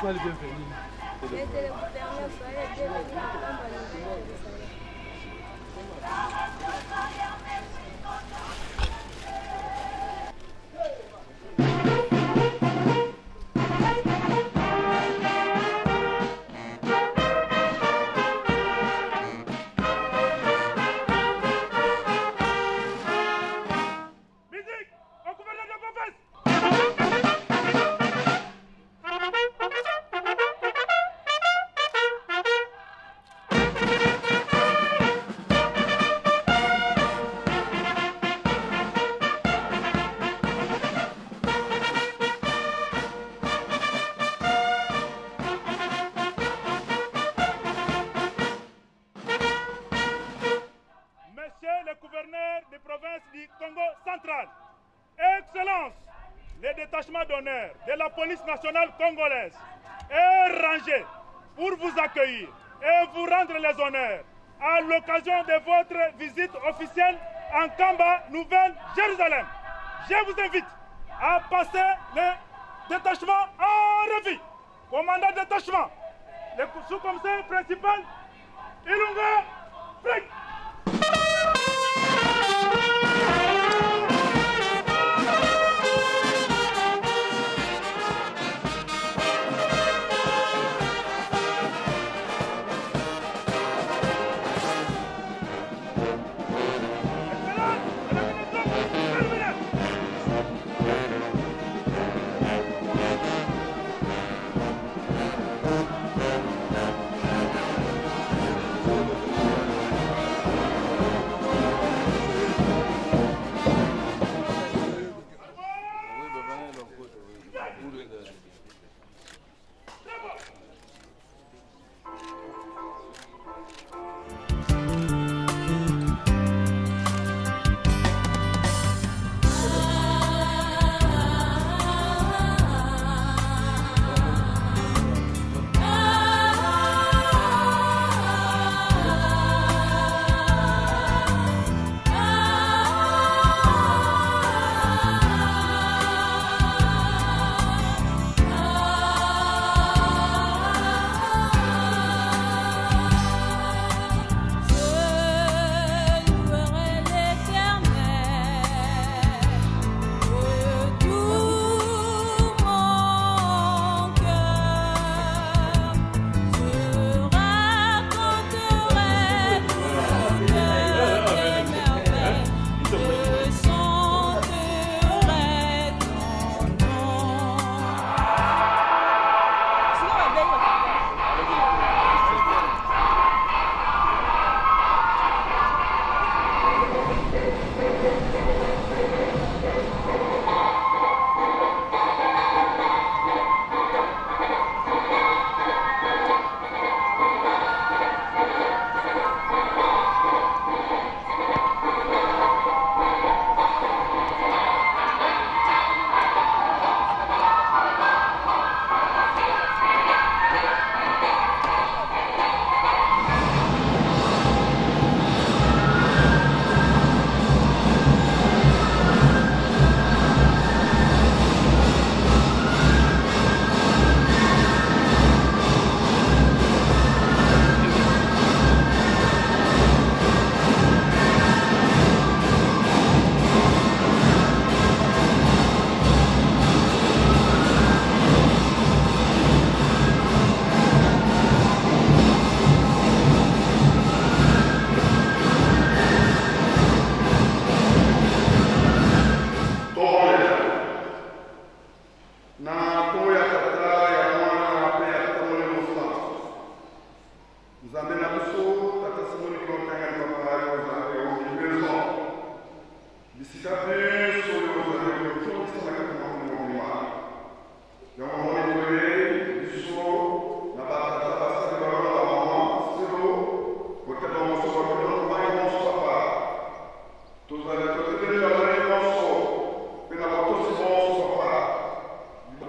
Soyez les bienvenus. d'honneur de la police nationale congolaise est rangé pour vous accueillir et vous rendre les honneurs à l'occasion de votre visite officielle en Kamba, Nouvelle-Jérusalem. Je vous invite à passer le détachement en revue. Commandant de détachement, le sous-commissaire principal, Ilunga Frank.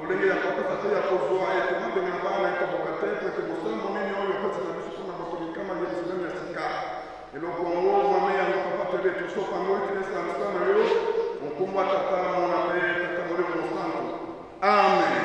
Mulenge ya kapasa te ya kozwa ya komande na bana ya kaboka te peke bosambo nini oyo pati na biso kuna bakoli kama ya Yerusalemu ya sika. Eloko ngo mame ya papa tebe tosopa ngo itinesa msana yo mkumwa tata mona pe tata mole mosanto. Amen.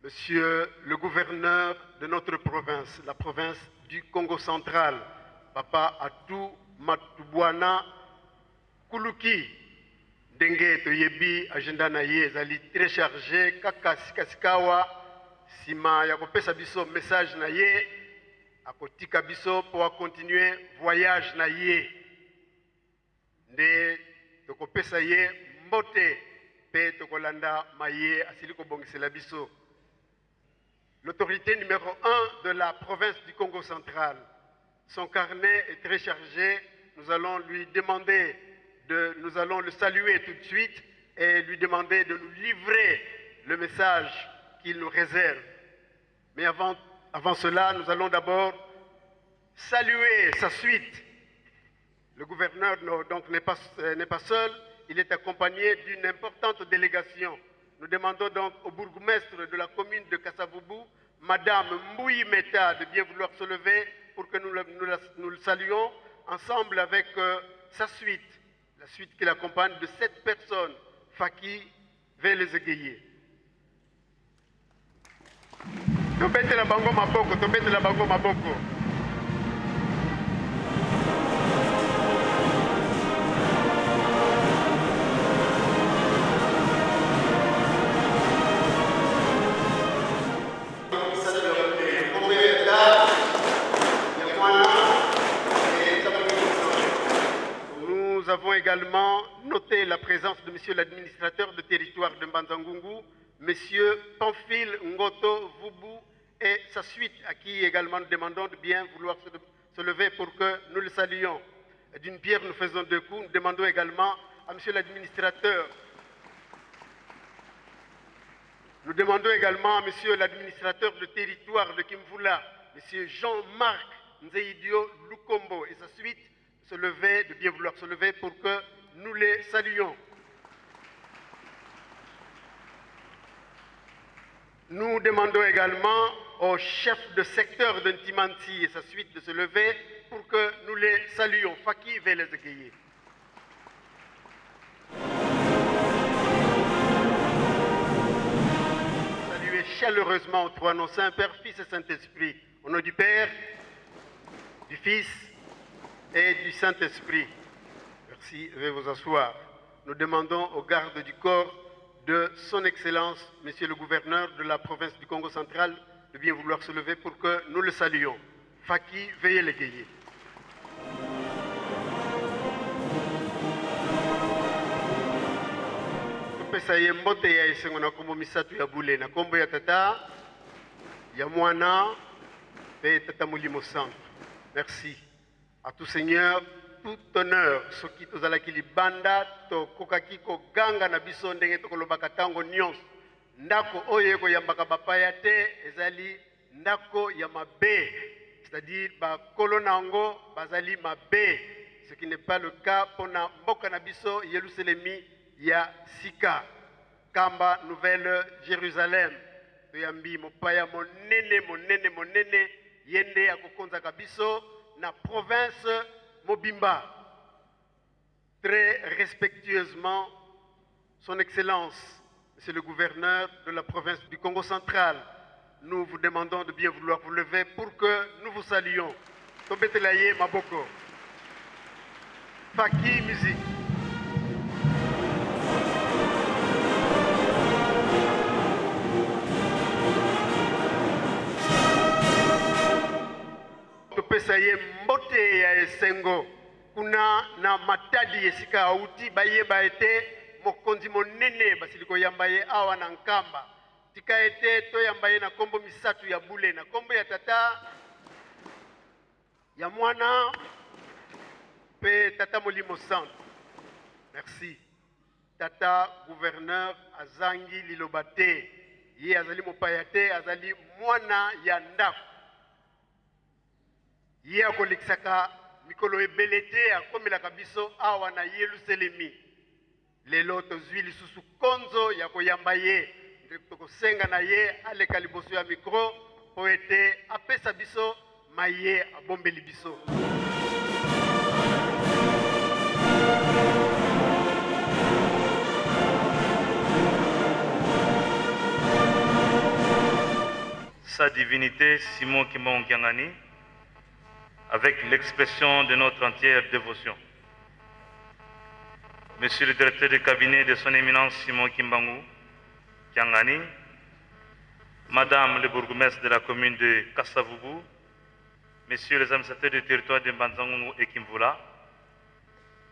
Monsieur le gouverneur de notre province, la province du Congo central, Papa Atou Matubwana Kuluki, Denge Toyebi, agenda na ye, zali très chargé, kaka sikasikawa, sima ya kopesa biso message na ye, akotika biso pour continuer voyage na ye. Nde tokopesa ye mbote pe tokolanda maye asiliko bongisela biso. L'autorité numéro 1 de la province du Congo central. Son carnet est très chargé. Nous allons le saluer tout de suite et lui demander de nous livrer le message qu'il nous réserve. Mais avant cela, nous allons d'abord saluer sa suite. Le gouverneur donc n'est pas seul, il est accompagné d'une importante délégation. Nous demandons donc au bourgmestre de la commune de Kassavubu, Madame Mbouyi Meta, de bien vouloir se lever pour que nous le saluions ensemble avec sa suite, la suite qui l'accompagne de 7 personnes. Faki veut les égayer. Tobete la bango maboko, tobete la bango maboko. Nous avons également noté la présence de monsieur l'administrateur de territoire de Mbanzangungu, monsieur Pamphile Ngoto Vubu et sa suite, à qui également nous demandons de bien vouloir se lever pour que nous le saluions. D'une pierre, nous faisons 2 coups. Nous demandons également à monsieur l'administrateur. Nous demandons également à monsieur l'administrateur de territoire de Kimvula, monsieur Jean-Marc Nzeidio Lukombo et sa suite, de bien vouloir se lever pour que nous les saluions. Nous demandons également au chef de secteur de Ntimanti et sa suite de se lever pour que nous les saluions. Faki veut les accueillir. Saluer chaleureusement aux 3 noms saints, Père, Fils et Saint-Esprit. Au nom du Père, du Fils et du Saint-Esprit. Merci, veuillez vous asseoir. Nous demandons au garde du corps de son Excellence, Monsieur le gouverneur de la province du Congo central, de bien vouloir se lever pour que nous le saluions. Faki, veuillez l'égayer. Tupesa ye mbote ya esengo na kombo misatu ya bule na kombo ya tata, ya mwana, pe tata Molimo Santo. Merci. À tout Seigneur, tout honneur, ce qui nous a qui banda, to kokaki ko ganga na biso ndenge to kolobaka tango nyonso. Ndako oye ko yambaka bapaya te, ezali ndako ya mabe, c'est-à-dire ba kolonango bazali mabe, ce qui n'est pas le cas pour na mboka na biso Yerusalemi ya sika. Kamba Nouvelle Jérusalem, to yambi mopaya monene yende akokonza kabiso na province Mobimba. Très respectueusement, Son Excellence, Monsieur le gouverneur de la province du Congo central, nous vous demandons de bien vouloir vous lever pour que nous vous saluions. Tobetelaye Maboko. Faki musique. Topesaye mbote ya esengo kuna na matadi esika auti bayeba ete bokonzi monene basili koyamba ye awa na Nkamba. Tika ete toyamba ye na kombo misatu ya bule, na kombo ya tata, ya mwana, pe tata Molimo Santu. Merci. Tata gouverneur azangi lilobate, ye azali mopayate, azali mwana ya ndako. Ye akolikisaka mikolo ebelete akomelaka biso awa na Yelusalemi. Lelo tozwi lisusu konzo ya koyamba ye. Tokosenga na ye aleka liboso ya mikro po ete apesa biso maye abombeli biso. Sa divinité Simon Kimbangu Kiangani, avec l'expression de notre entière dévotion. Monsieur le directeur de cabinet de son éminence Simon Kimbangu Kiangani, Madame le bourgmestre de la commune de Kassavubu, Messieurs les administrateurs du territoire de Mbanzangungu et Kimvula,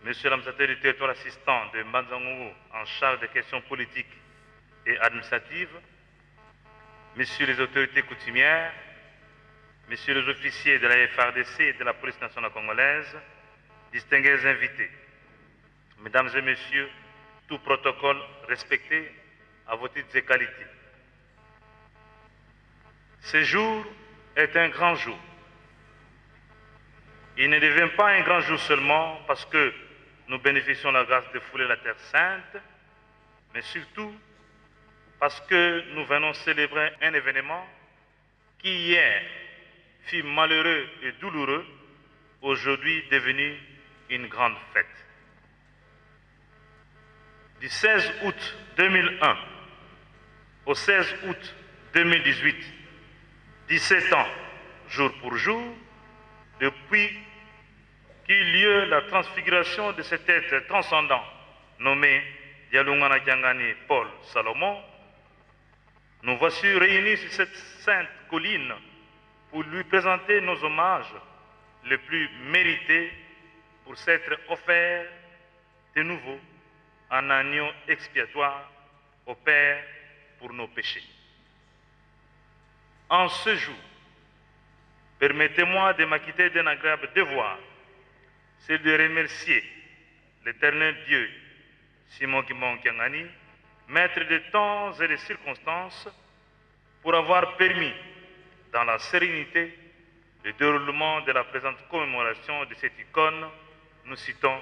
Monsieur l'administrateur du territoire assistant de Mbanzangungu en charge des questions politiques et administratives, Messieurs les autorités coutumières, Messieurs les officiers de la FARDC et de la police nationale congolaise, distingués invités, Mesdames et Messieurs, tout protocole respecté à vos titres et qualités. Ce jour est un grand jour. Il ne devient pas un grand jour seulement parce que nous bénéficions de la grâce de fouler la Terre Sainte, mais surtout parce que nous venons célébrer un événement qui hier fut malheureux et douloureux, aujourd'hui devenu une grande fête. Du 16 août 2001 au 16 août 2018, 17 ans jour pour jour, depuis qu'eut lieu la transfiguration de cet être transcendant nommé Dialungana Kiangani Paul Salomon, nous voici réunis sur cette sainte colline pour lui présenter nos hommages les plus mérités pour s'être offerts de nouveau en agneau expiatoire au Père pour nos péchés. En ce jour, permettez-moi de m'acquitter d'un agréable devoir, c'est de remercier l'Éternel Dieu, Simon Kimbangu Kiangani, maître des temps et des circonstances, pour avoir permis, dans la sérénité, le déroulement de la présente commémoration de cette icône. Nous citons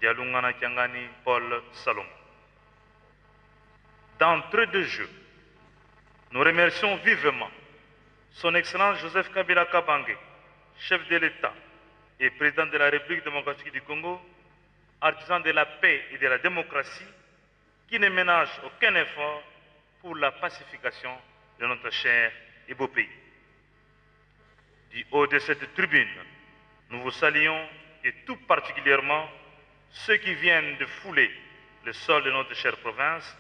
Dialungana Kiangani Paul Salomon. D'entrée de jeu, nous remercions vivement Son Excellence Joseph Kabila Kabange, chef de l'État et président de la République démocratique du Congo, artisan de la paix et de la démocratie, qui ne ménage aucun effort pour la pacification de notre cher et beau pays. Du haut de cette tribune, nous vous saluons et tout particulièrement ceux qui viennent de fouler le sol de notre chère province,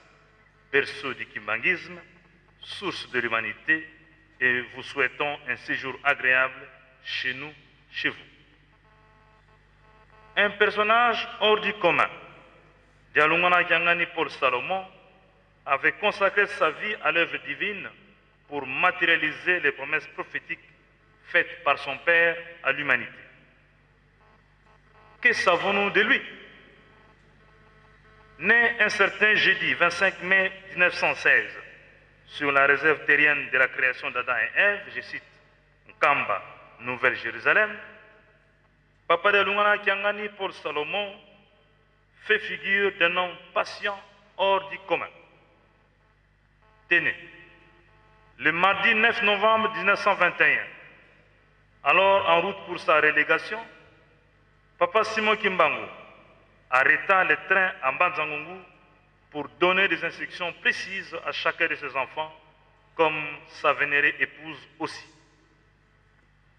berceau du kimbanguisme, source de l'humanité, et vous souhaitons un séjour agréable chez nous, chez vous. Un personnage hors du commun, Dialungana Kiangani Paul Salomon, avait consacré sa vie à l'œuvre divine pour matérialiser les promesses prophétiques faites par son Père à l'humanité. Que savons-nous de lui? Né un certain jeudi 25 mai 1916, sur la réserve terrienne de la création d'Adam et Ève, je cite, Nkamba, Nouvelle-Jérusalem, Papa Dialungana Kiangani Paul Salomon fait figure d'un homme patient hors du commun. Né le mardi 9 novembre 1921, alors en route pour sa relégation, Papa Simon Kimbangu arrêta le train à Mbanzangungu pour donner des instructions précises à chacun de ses enfants, comme sa vénérée épouse aussi.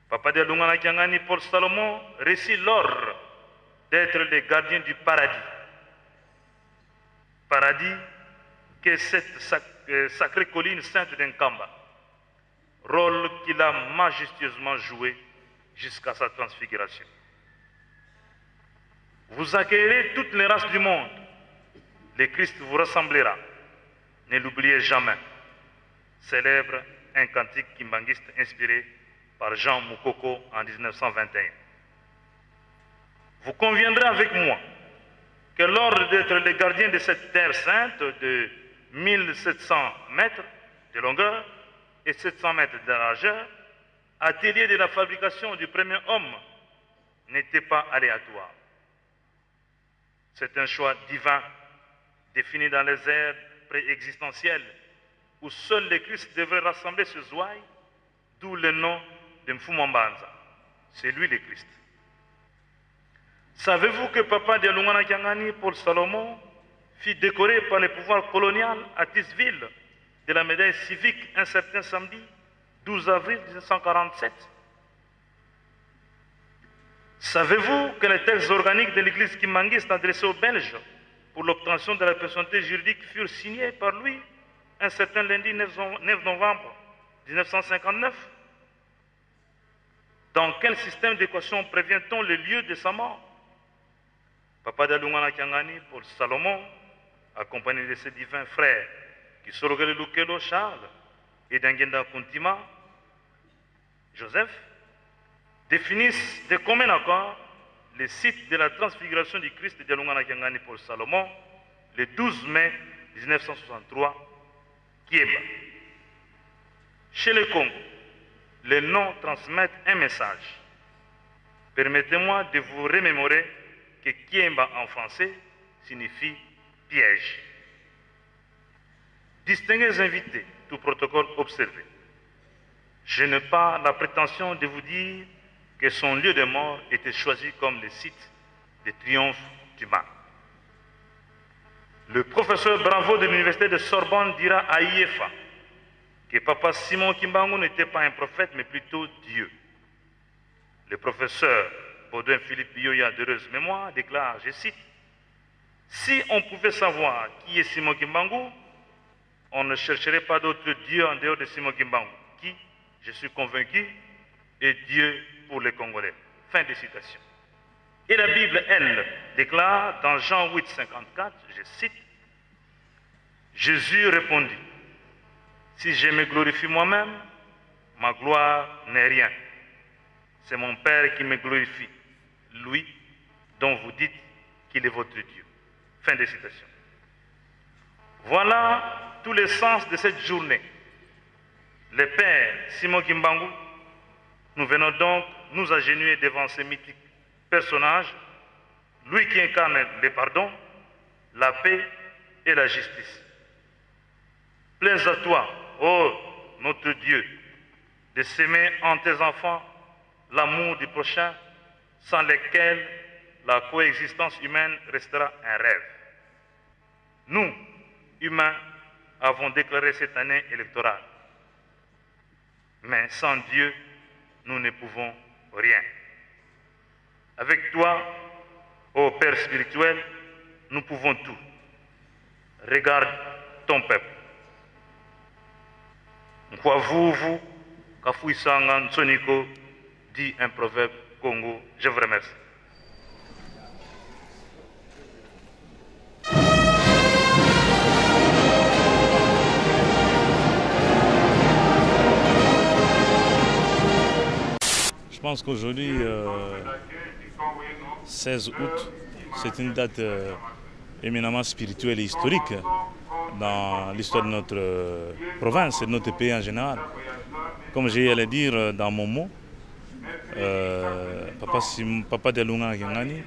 Papa Dialungana Kiangani Paul Salomon reçut l'ordre d'être les gardiens du paradis. Paradis que cette sacrée colline sainte d'Nkamba, rôle qu'il a majestueusement joué jusqu'à sa transfiguration. Vous accueillerez toutes les races du monde, le Christ vous rassemblera. Ne l'oubliez jamais. Célèbre un cantique kimbanguiste inspiré par Jean Moukoko en 1921. Vous conviendrez avec moi que l'ordre d'être les gardiens de cette terre sainte de 1700 mètres de longueur et 700 mètres de largeur, atelier de la fabrication du premier homme, n'était pas aléatoire. C'est un choix divin défini dans les ères préexistentielles où seul le Christ devrait rassembler ce Zouaï, d'où le nom de Mfumambanza. C'est lui le Christ. Savez-vous que Papa de Lungana Kiangani, Paul Salomon, fut décoré par le pouvoir colonial à Tisville de la médaille civique un certain samedi 12 avril 1947? Savez-vous que les textes organiques de l'église kimbanguiste adressés aux Belges pour l'obtention de la personnalité juridique furent signés par lui un certain lundi 9 novembre 1959? Dans quel système d'équation prévient-on le lieu de sa mort? Papa Dalungana Kiangani, Paul Salomon, accompagné de ses divins frères, qui Sorogele Lukelo Charles et d'Angenda Kuntima, Joseph, définissent de commun accord le site de la transfiguration du Christ de Dalungana Kiangani, Paul Salomon, le 12 mai 1963, Kieba. Chez le Congo, les noms transmettent un message. Permettez-moi de vous remémorer que Kiemba en français signifie piège. Distingués invités, tout protocole observé. Je n'ai pas la prétention de vous dire que son lieu de mort était choisi comme le site de triomphe du mal. Le professeur Bravo de l'université de Sorbonne dira à IEFA que Papa Simon Kimbangu n'était pas un prophète, mais plutôt Dieu. Le professeur Baudouin Philippe Bioya, d'heureuse mémoire, déclare, je cite, « Si on pouvait savoir qui est Simon Kimbangu, on ne chercherait pas d'autre Dieu en dehors de Simon Kimbangu, qui, je suis convaincu, est Dieu pour les Congolais. » Fin de citation. Et la Bible, elle, déclare dans Jean 8, 54, je cite, « Jésus répondit, si je me glorifie moi-même, ma gloire n'est rien. C'est mon Père qui me glorifie, lui dont vous dites qu'il est votre Dieu. » Fin de citation. Voilà tout le sens de cette journée. Le Père Simon Kimbangu, nous venons donc nous agenouiller devant ce mythique personnage, lui qui incarne le pardon, la paix et la justice. Plaise à toi, ô notre Dieu, de s'aimer en tes enfants l'amour du prochain, sans lequel la coexistence humaine restera un rêve. Nous, humains, avons déclaré cette année électorale. Mais sans Dieu, nous ne pouvons rien. Avec toi, ô Père spirituel, nous pouvons tout. Regarde ton peuple. Nkwavuvu, Kafuisanga, Nsoniko, dit un proverbe Congo. Je vous remercie. Je pense qu'aujourd'hui, 16 août, c'est une date éminemment spirituelle et historique dans l'histoire de notre province et de notre pays en général. Comme j'ai à le dire dans mon mot, Papa Dalungana Kiangani,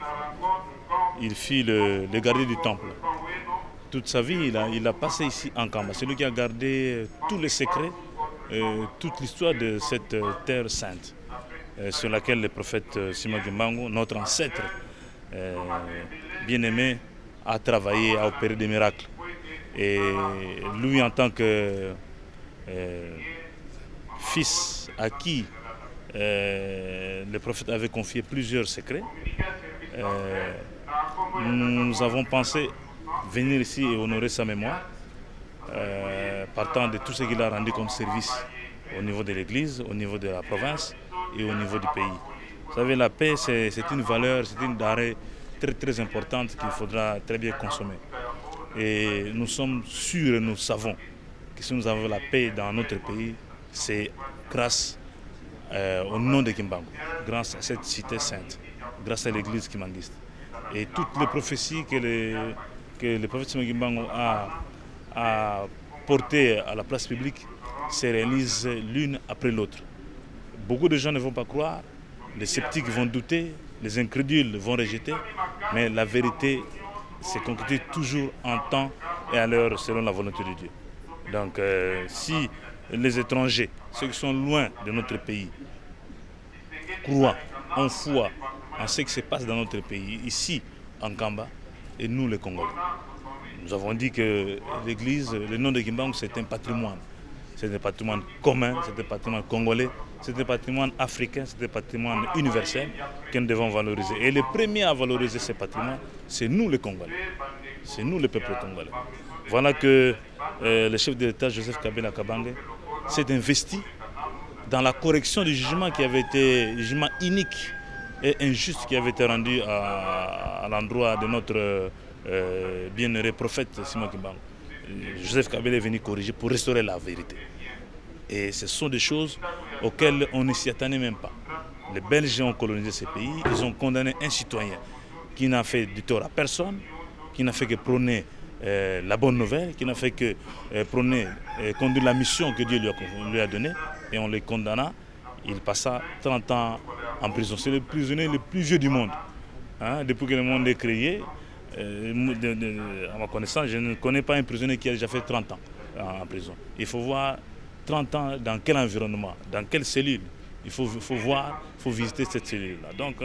il fut le gardien du temple. Toute sa vie, il a passé ici en Kamba. C'est lui qui a gardé tous les secrets, toute l'histoire de cette terre sainte, sur laquelle le prophète Simon Kimbangu, notre ancêtre bien-aimé, a travaillé, a opéré des miracles. Et lui, en tant que fils à qui le prophète avait confié plusieurs secrets, nous avons pensé venir ici et honorer sa mémoire, partant de tout ce qu'il a rendu comme service au niveau de l'Église, au niveau de la province et au niveau du pays. Vous savez, la paix, c'est une valeur, c'est une denrée très très importante qu'il faudra très bien consommer. Et nous sommes sûrs et nous savons que si nous avons la paix dans notre pays, c'est grâce au nom de Kimbangu, grâce à cette cité sainte, grâce à l'église kimbanguiste. Et toutes les prophéties que le prophète Kimbangu a portées à la place publique se réalisent l'une après l'autre. Beaucoup de gens ne vont pas croire, les sceptiques vont douter, les incrédules vont rejeter, mais la vérité se concrétise toujours en temps et à l'heure selon la volonté de Dieu. Donc si les étrangers, ceux qui sont loin de notre pays, croient, ont foi en ce qui se passe dans notre pays, ici en Kamba, et nous les Congolais. Nous avons dit que l'église, le nom de Kimbangu, c'est un patrimoine. C'est un patrimoine commun, c'est un patrimoine congolais, c'est un patrimoine africain, c'est un patrimoine universel que nous devons valoriser. Et les premiers à valoriser ce patrimoine, c'est nous les Congolais. C'est nous le peuple congolais. Voilà que le chef de l'État, Joseph Kabila Kabange, s'est investi dans la correction du jugement qui avait été jugement unique et injuste qui avait été rendu à l'endroit de notre bienheureux prophète Simon Kimbangu. Joseph Kabila est venu corriger pour restaurer la vérité. Et ce sont des choses auxquelles on ne s'y attendait même pas. Les Belges ont colonisé ces pays, ils ont condamné un citoyen qui n'a fait du tort à personne, qui n'a fait que prôner la bonne nouvelle, qui n'a fait que prôner, conduire la mission que Dieu lui a donnée, et on les condamna. Il passa 30 ans en prison. C'est le prisonnier le plus vieux du monde. Hein, depuis que le monde est créé, à ma connaissance, je ne connais pas un prisonnier qui a déjà fait 30 ans en prison. Il faut voir 30 ans dans quel environnement, dans quelle cellule. Il faut voir, il faut visiter cette cellule-là. Donc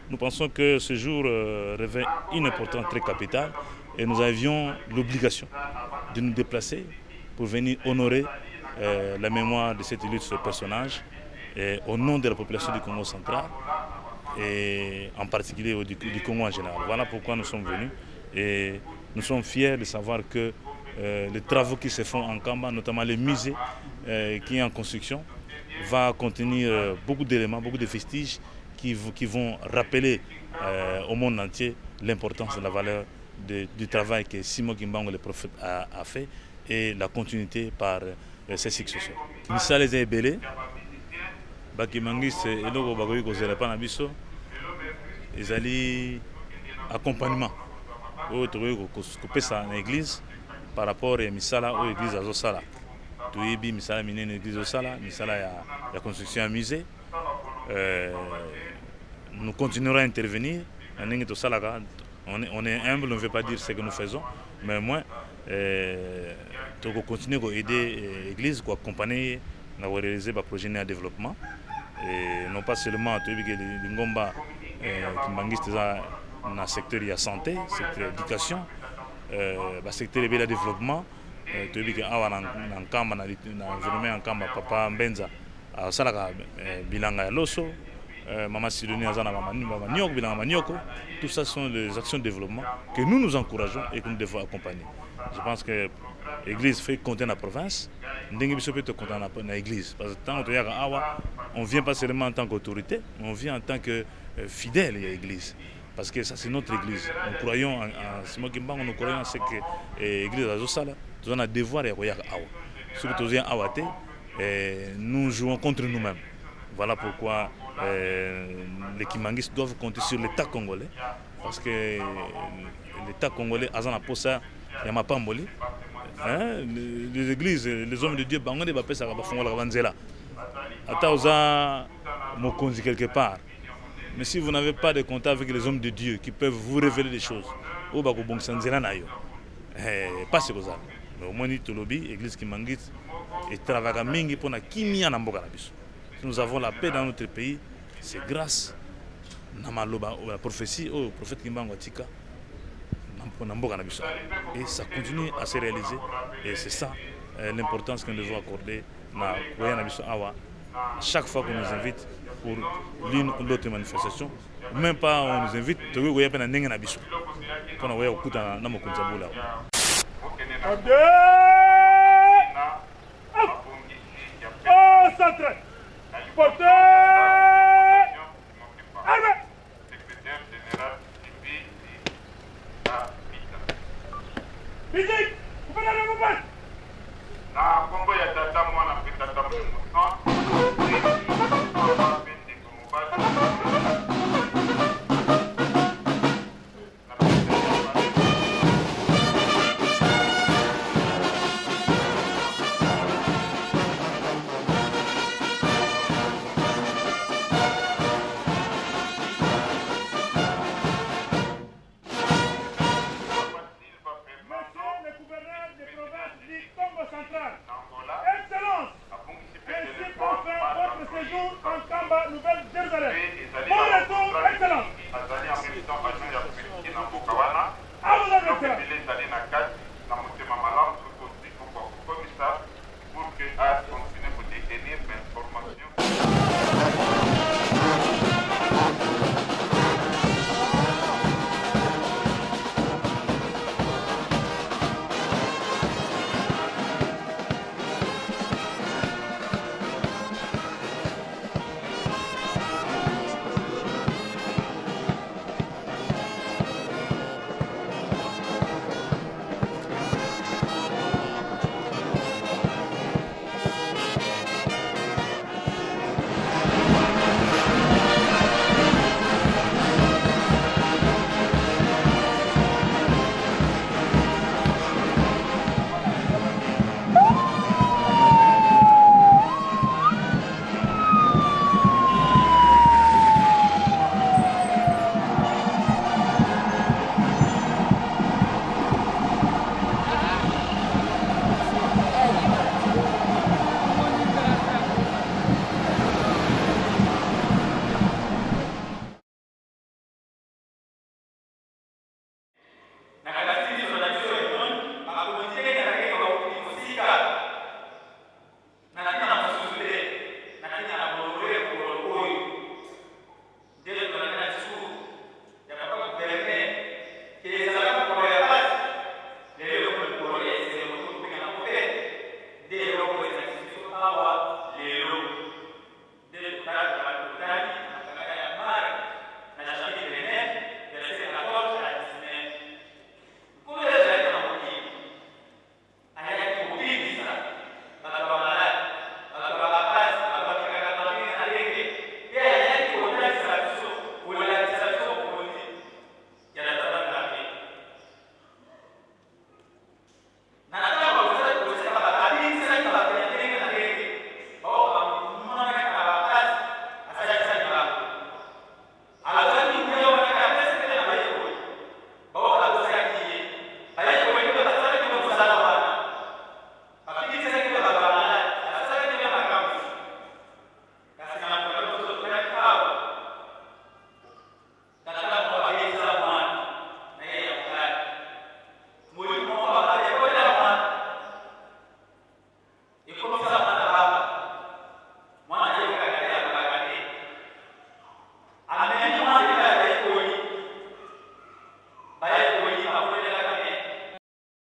nous pensons que ce jour revêt une importance très capitale et nous avions l'obligation de nous déplacer pour venir honorer la mémoire de cet illustre personnage au nom de la population du Congo central et en particulier du Congo en général. Voilà pourquoi nous sommes venus et nous sommes fiers de savoir que les travaux qui se font en Kamba, notamment le musée qui est en construction, va contenir beaucoup d'éléments, beaucoup de vestiges qui vont rappeler au monde entier l'importance de la valeur du travail que Simon Kimbangu, le prophète, a fait et la continuité par ses successeurs. Misala eza ebele bakimangiste eloko bakoki kozela pa na biso ezali accompagnement oyo tokoki kopesa na église par rapport à misala oyo église azosala. Toyebi misala minene église osala, misala ya construction ya musée. Nous continuerons à intervenir. On est humble, on ne veut pas dire ce que nous faisons, mais moins nous continuer à aider l'église, à accompagner, à réaliser des projets de développement. Et non pas seulement les Ngomba qui manquent dans le secteur de la santé, le secteur de l'éducation, le secteur de développement. Tu as l'environnement en Kamba, Papa Mbenza, Salaka Bilanga ya Loso, Maman Sidonie Azana Manioko, Bilanga Manioko. Tout ça sont les actions de développement que nous encourageons et que nous devons accompagner. Je pense que l'église fait compter dans la province, nous devons compter dans l'église. Parce que tant que on ne vient pas seulement en tant qu'autorité, on vient en tant que fidèle à l'église. Parce que ça c'est notre église. Nous croyons en Simon Kimbangu, nous croyons en ce que l'église a Zosala. Nous avons un devoir de faire awa. Nous jouons contre nous-mêmes. Voilà pourquoi les Kimbanguistes doivent compter sur l'État congolais. Parce que l'État congolais a un posa Yamapamboli. Les églises, les hommes de Dieu, ils ne sont pas quelque part. Mais si vous n'avez pas de contact avec les hommes de Dieu qui peuvent vous révéler des choses, pas ce que ça. Mais au moins, l'église Kimbanguiste travaille mingi pour la kimia na mboka na biso. Nous avons la paix dans notre pays, c'est grâce à la prophétie au prophète Kimbangu Atika na mboka na biso. Et ça continue à se réaliser et c'est ça l'importance que nous devons accorder na koya na biso awa. Chaque fois qu'on nous invite pour l'une ou l'autre manifestation, même pas on nous invite, tu veux koya pe na ndenge na biso. Pour na koya okuta na mokonza bola. Au centre. Portez. Armée. Secrétaire général du Kamba, Nouvelle-Jérusalem.